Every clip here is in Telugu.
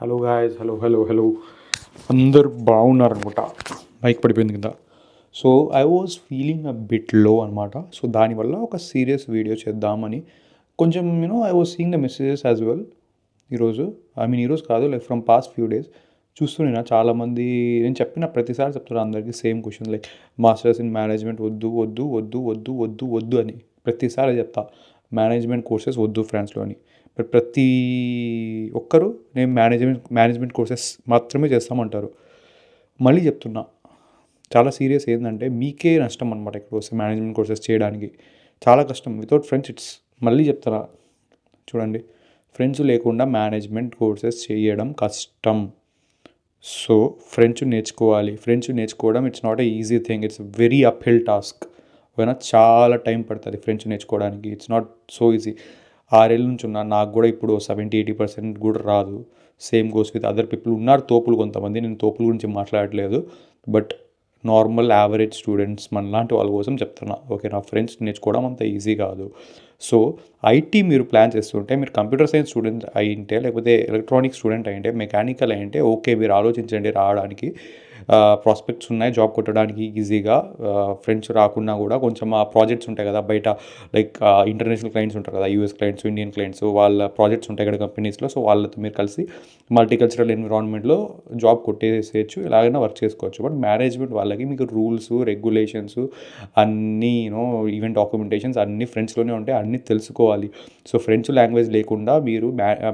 హలో గాయస్, హలో అందరు బాగున్నారనుకుంటా. మైక్ పడిపోయింది కింద. So I was feeling a bit లో అనమాట. సో దానివల్ల ఒక సీరియస్ వీడియో చేద్దామని కొంచెం I was seeing the messages as well. ఈరోజు ఈరోజు కాదు, like from past few days చూస్తున్నా చాలామంది. నేను చెప్పిన ప్రతిసారి చెప్తున్నా అందరికీ same question, like masters in management వద్దు వద్దు వద్దు వద్దు వద్దు వద్దు అని ప్రతిసారి చెప్తా. మేనేజ్మెంట్ కోర్సెస్ వద్దు ఫ్రాన్స్లో అని. బట్ ప్రతి ఒక్కరు నేను మేనేజ్మెంట్ కోర్సెస్ మాత్రమే చేస్తామంటారు. మళ్ళీ చెప్తున్నా, చాలా సీరియస్ ఏంటంటే మీకే నష్టం అనమాట. ఇక్కడ వస్తే మేనేజ్మెంట్ కోర్సెస్ చేయడానికి చాలా కష్టం. వితౌట్ ఫ్రెండ్స్ ఇట్స్, మళ్ళీ చెప్తున్నా చూడండి, ఫ్రెండ్స్ లేకుండా మేనేజ్మెంట్ కోర్సెస్ చేయడం కష్టం. సో ఫ్రెంచ్ నేర్చుకోవాలి. ఫ్రెంచ్ నేర్చుకోవడం it's not a easy thing, it's very up hill task. అయినా చాలా టైం పడుతుంది ఫ్రెంచ్ నేర్చుకోవడానికి. It's not so easy. 6 ఏళ్ళ నుంచి ఉన్నా, నాకు కూడా ఇప్పుడు 70-80% కూడా రాదు. Same goes with other people. ఉన్నారు తోపులు కొంతమంది, నేను తోపుల గురించి మాట్లాడట్లేదు. బట్ నార్మల్ యావరేజ్ స్టూడెంట్స్ మనలాంటి వాళ్ళ కోసం చెప్తున్నా. ఓకే, నా ఫ్రెండ్స్ నేర్చుకోవడం అంత ఈజీ కాదు. సో ఐటీ మీరు ప్లాన్ చేస్తుంటే, మీరు కంప్యూటర్ సైన్స్ స్టూడెంట్ అయింటే, లేకపోతే ఎలక్ట్రానిక్ స్టూడెంట్ అయింటే, మెకానికల్ అయింటే ఓకే, మీరు ఆలోచించండి రావడానికి. ప్రాస్పెక్ట్స్ ఉన్నాయి జాబ్ కొట్టడానికి ఈజీగా. ఫ్రెండ్స్ రాకున్నా కూడా కొంచెం ఆ ప్రాజెక్ట్స్ ఉంటాయి కదా బయట, లైక్ ఇంటర్నేషనల్ క్లయింట్స్ ఉంటారు కదా, యూఎస్ క్లయింట్స్, ఇండియన్ క్లయింట్స్, వాళ్ళ ప్రాజెక్ట్స్ ఉంటాయి ఇక్కడ కంపెనీస్లో. సో వాళ్ళతో మీరు కలిసి మల్టీకల్చరల్ ఎన్విరాన్మెంట్లో జాబ్ కొట్టేసేయచ్చు, ఎలాగైనా వర్క్ చేసుకోవచ్చు. బట్ మేనేజ్మెంట్ వాళ్ళకి మీకు రూల్స్, రెగ్యులేషన్స్ అన్నీ ఈవెన్ డాక్యుమెంటేషన్స్ అన్నీ ఫ్రెండ్స్లోనే ఉంటాయి, అన్నీ తెలుసుకోవాలి. సో ఫ్రెంచ్ లాంగ్వేజ్ లేకుండా మీరు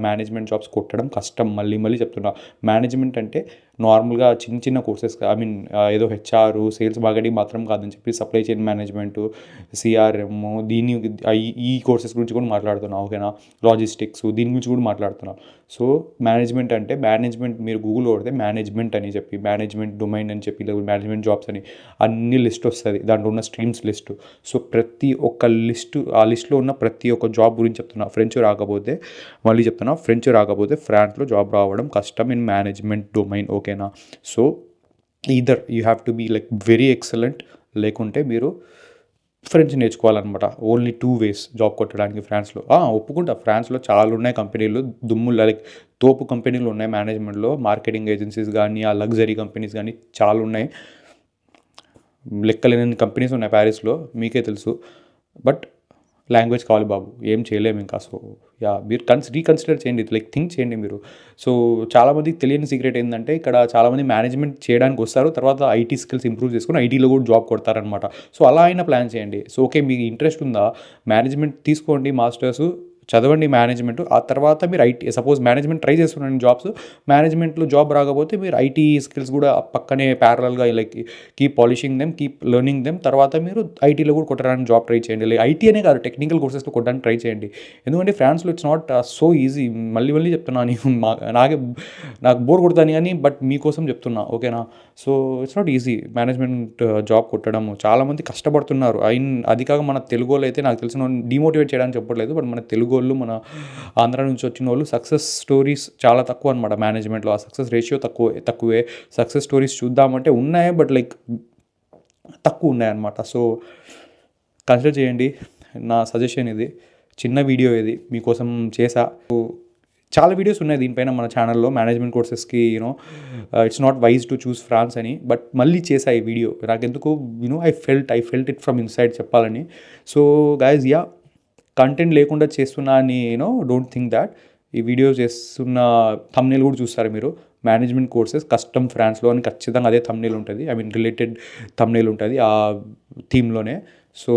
మేనేజ్మెంట్ జాబ్స్ కొట్టడం కష్టం. మళ్ళీ మళ్ళీ చెప్తున్నా, మేనేజ్మెంట్ అంటే నార్మల్గా చిన్న చిన్న కోర్సెస్, ఏదో హెచ్ఆర్, సేల్స్ మార్కెటింగ్ మాత్రం కాదని చెప్పి సప్లై చైన్ మేనేజ్మెంట్, సిఆర్ఎం, దీని ఈ కోర్సెస్ గురించి కూడా మాట్లాడుతున్నా. ఓకేనా, లాజిస్టిక్స్ దీని గురించి కూడా మాట్లాడుతున్నా. సో మేనేజ్మెంట్ అంటే, మేనేజ్మెంట్ మీరు గూగుల్ కొడితే మేనేజ్మెంట్ అని చెప్పి, మేనేజ్మెంట్ డొమైన్ అని చెప్పి, లేదా మేనేజ్మెంట్ జాబ్స్ అని అన్ని లిస్ట్ వస్తుంది, దాంట్లో ఉన్న స్ట్రీమ్స్ లిస్ట్. సో ప్రతి ఒక్క లిస్టు, ఆ లిస్ట్లో ఉన్న ప్రతి ఒక్క జాబ్ గురించి చెప్తున్నా. ఫ్రెంచ్ రాకపోతే, మళ్ళీ చెప్తున్నా, ఫ్రెంచ్ రాకపోతే ఫ్రాన్స్లో జాబ్ రావడం కష్టం ఇన్ మేనేజ్మెంట్ డొమైన్. ఓకేనా, so either you have to be like very excellent, లేకుంటే మీరు ఫ్రెంచ్ నేర్చుకోవాలన్నమాట. ఓన్లీ 2 ways జాబ్ కొట్టడానికి ఫ్రాన్స్లో. ఒప్పుకుంటా, ఫ్రాన్స్లో చాలా ఉన్నాయి కంపెనీలు, దుమ్ములు, లైక్ తోపు కంపెనీలు ఉన్నాయి మేనేజ్మెంట్లో. మార్కెటింగ్ ఏజెన్సీస్ కానీ, ఆ లగ్జరీ కంపెనీస్ కానీ చాలా ఉన్నాయి. లెక్కలేని కంపెనీస్ ఉన్నాయి ప్యారిస్లో, మీకే తెలుసు. బట్ లాంగ్వేజ్ కావాలి బాబు, ఏం చేయలేము ఇంకా. సో మీరు రీకన్సిడర్ చేయండి, లైక్ థింక్ చేయండి మీరు. సో చాలామందికి తెలియని సీక్రెట్ ఏంటంటే, ఇక్కడ చాలామంది మేనేజ్మెంట్ చేయడానికి వస్తారు, తర్వాత ఐటీ స్కిల్స్ ఇంప్రూవ్ చేసుకుని ఐటీలో కూడా జాబ్ కొడతారనమాట. సో అలా అయినా ప్లాన్ చేయండి. సో ఓకే, మీకు ఇంట్రెస్ట్ ఉందా, మేనేజ్మెంట్ తీసుకోండి, మాస్టర్స్ చదవండి మేనేజ్మెంట్. ఆ తర్వాత మీరు ఐటీ, సపోజ్ మేనేజ్మెంట్ ట్రై చేస్తున్నాను జాబ్స్, మేనేజ్మెంట్లో జాబ్ రాకపోతే మీరు ఐటీ స్కిల్స్ కూడా పక్కనే ప్యారలల్గా like keep polishing them, keep learning them. తర్వాత మీరు ఐటీలో కూడా కొట్టడానికి జాబ్ ట్రై చేయండి. లైక్ ఐటీ అనే కాదు, టెక్నికల్ కోర్సెస్లో కొట్టడానికి ట్రై చేయండి. ఎందుకంటే ఫ్రాన్స్లో ఇట్స్ నాట్ సో ఈజీ. మళ్ళీ మళ్ళీ చెప్తున్నాను, నాకు బోర్ కొడుతుంది కానీ, బట్ మీకోసం చెప్తున్నా. ఓకేనా, so it's not easy management job కొట్టడం. చాలామంది కష్టపడుతున్నారు. అది కాక మన తెలుగు వాళ్ళు అయితే, నాకు తెలిసిన డిమోటివేట్ చేయడానికి చెప్పట్లేదు, బట్ మన తెలుగు వాళ్ళు, మన ఆంధ్ర నుంచి వచ్చిన వాళ్ళు సక్సెస్ స్టోరీస్ చాలా తక్కువ అనమాట మేనేజ్మెంట్లో. ఆ సక్సెస్ రేషియో తక్కువే. సక్సెస్ స్టోరీస్ చూద్దామంటే ఉన్నాయి, బట్ లైక్ తక్కువ ఉన్నాయన్నమాట. సో కన్సిడర్ చేయండి. నా సజెషన్ ఇది, చిన్న వీడియో ఇది మీకోసం చేసా. చాలా వీడియోస్ ఉన్నాయి దీనిపైన మన ఛానల్లో, మేనేజ్మెంట్ కోర్సెస్కి. It's not wise to choose France అని, బట్ మళ్ళీ చేసా ఈ వీడియో. నాకెందుకు I felt it from inside చెప్పాలని. సో గైజ్, కంటెంట్ లేకుండా చేస్తున్నా అని డోంట్ థింక్ దాట్. ఈ వీడియో చేస్తున్న థంబ్నెయిల్ కూడా చూస్తారు మీరు, మేనేజ్మెంట్ కోర్సెస్ కస్టమ్ ఫ్రాన్స్లో అని ఖచ్చితంగా అదే థంబ్నెయిల్ ఉంటుంది. రిలేటెడ్ థంబ్నెయిల్ ఉంటుంది ఆ థీమ్లోనే. సో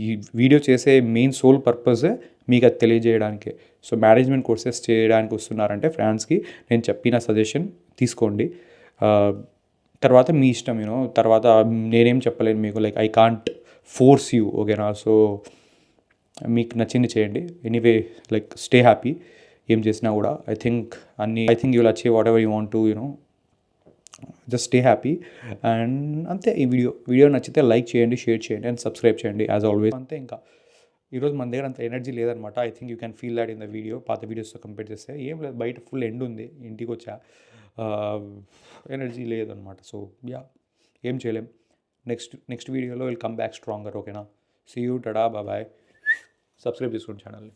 ఈ వీడియో చేసే మెయిన్ సోల్ పర్పస్ మీకు అది తెలియజేయడానికే. సో మేనేజ్మెంట్ కోర్సెస్ చేయడానికి వస్తున్నారంటే ఫ్రాన్స్కి, నేను చెప్పిన సజెషన్ తీసుకోండి. తర్వాత మీ ఇష్టం. తర్వాత నేనేం చెప్పలేను మీకు, like I can't force you. ఓకేనా, సో మీకు నచ్చింది చేయండి. ఎనీవే, లైక్ స్టే హ్యాపీ ఏం చేసినా కూడా. I think you will achieve what ever you want to just stay happy. And అంతే. ఈ వీడియో నచ్చితే లైక్ చేయండి, షేర్ చేయండి అండ్ సబ్స్క్రైబ్ చేయండి యాజ్ ఆల్వేస్. అంతే. ఇంకా ఈరోజు మన దగ్గర అంత ఎనర్జీ లేదనమాట. I think you can feel that in the video. పాత వీడియోస్తో కంపేర్ చేస్తే ఏం లేదు, బయట ఫుల్ ఎండ్ ఉంది, ఇంటికి వచ్చా, ఎనర్జీ లేదనమాట. సో ఏం చేయలేం. నెక్స్ట్ వీడియోలో విల్ కమ్ బ్యాక్ స్ట్రాంగర్. ఓకేనా, see you, tada, bye. Subscribe చేసుకోండి ఛానల్ని.